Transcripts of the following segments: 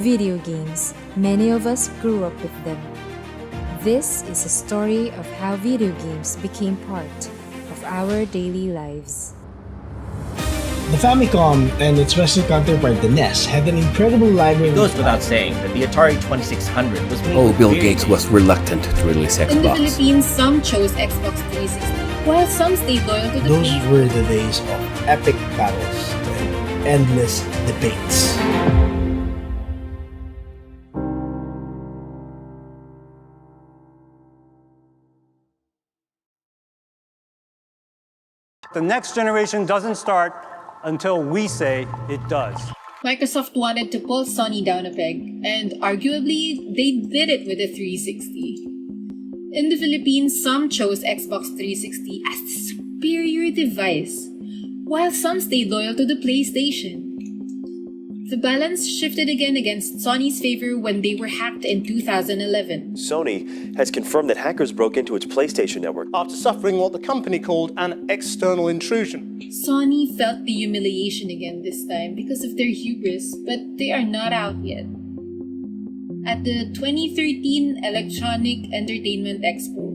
Video games. Many of us grew up with them. This is a story of how video games became part of our daily lives. The Famicom and its Western counterpart, the NES, had an incredible library. It goes without saying that the Atari 2600 was made Oh, with Bill video Gates was reluctant to release In the Xbox. Philippines, some chose Xbox 360, while some stayed loyal to the Those PS4. were the days of epic battles and endless debates. The next generation doesn't start until we say it does. Microsoft wanted to pull Sony down a peg, and arguably, they did it with the 360. In the Philippines, some chose Xbox 360 as the superior device, while some stayed loyal to the PlayStation. The balance shifted again against Sony's favor when they were hacked in 2011. Sony has confirmed that hackers broke into its PlayStation network. After suffering what the company called an external intrusion. Sony felt the humiliation again this time because of their hubris, but they are not out yet. At the 2013 Electronic Entertainment Expo,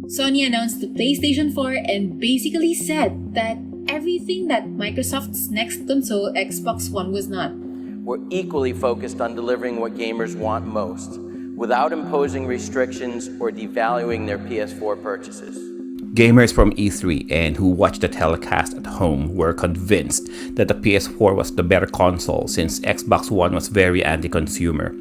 Sony announced the PlayStation 4 and basically said that everything that Microsoft's next console, Xbox One, was not. We're equally focused on delivering what gamers want most, without imposing restrictions or devaluing their PS4 purchases. Gamers from E3 and who watched the telecast at home were convinced that the PS4 was the better console since Xbox One was very anti-consumer.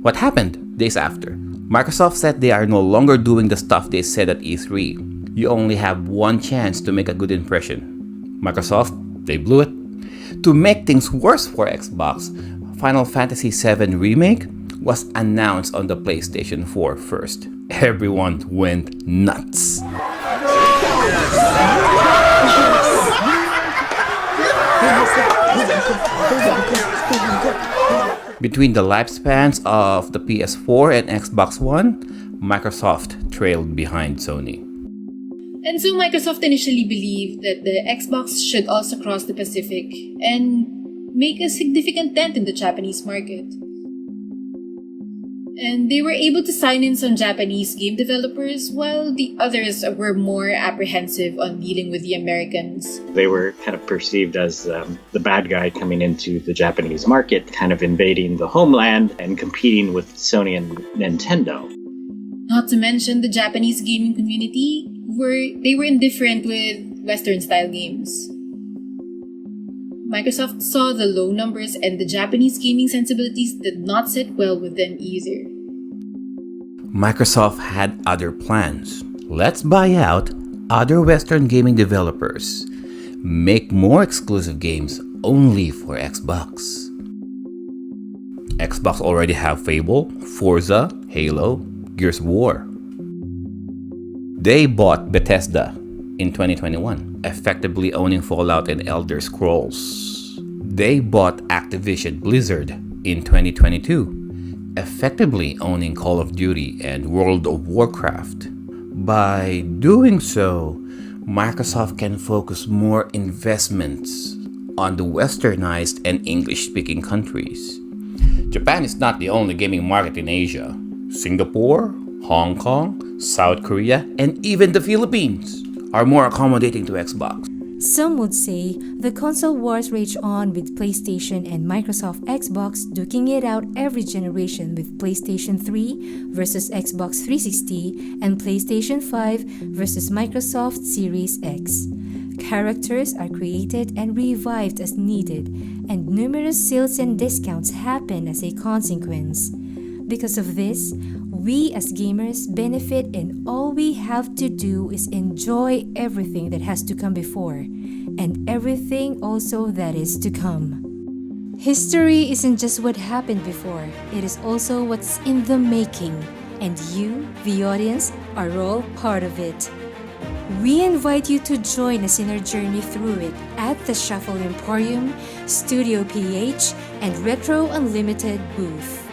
What happened days after? Microsoft said they are no longer doing the stuff they said at E3. You only have one chance to make a good impression. Microsoft, they blew it. To make things worse for Xbox, Final Fantasy VII Remake was announced on the PlayStation 4 first. Everyone went nuts. Between the lifespans of the PS4 and Xbox One, Microsoft trailed behind Sony. And so Microsoft initially believed that the Xbox should also cross the Pacific and make a significant dent in the Japanese market. And they were able to sign in some Japanese game developers, while the others were more apprehensive on dealing with the Americans. They were kind of perceived as the bad guy coming into the Japanese market, kind of invading the homeland and competing with Sony and Nintendo. Not to mention the Japanese gaming community, they were indifferent with Western-style games. Microsoft saw the low numbers and the Japanese gaming sensibilities did not sit well with them either. Microsoft had other plans. Let's buy out other Western gaming developers. Make more exclusive games only for Xbox. Xbox already have Fable, Forza, Halo, Gears of War. They bought Bethesda in 2021, effectively owning Fallout and Elder Scrolls. They bought Activision Blizzard in 2022, effectively owning Call of Duty and World of Warcraft. By doing so, Microsoft can focus more investments on the westernized and English-speaking countries. Japan is not the only gaming market in Asia. Singapore, Hong Kong, South Korea, and even the Philippines are more accommodating to Xbox. Some would say the console wars rage on with PlayStation and Microsoft Xbox duking it out every generation with PlayStation 3 versus Xbox 360 and PlayStation 5 versus Microsoft Series X. Characters are created and revived as needed, and numerous sales and discounts happen as a consequence. Because of this, we as gamers benefit, and all we have to do is enjoy everything that has to come before, and everything also that is to come. History isn't just what happened before, it is also what's in the making, and you, the audience, are all part of it. We invite you to join us in our journey through it at the Shuffle Emporium, Studio PH, and Retro Unlimited booth.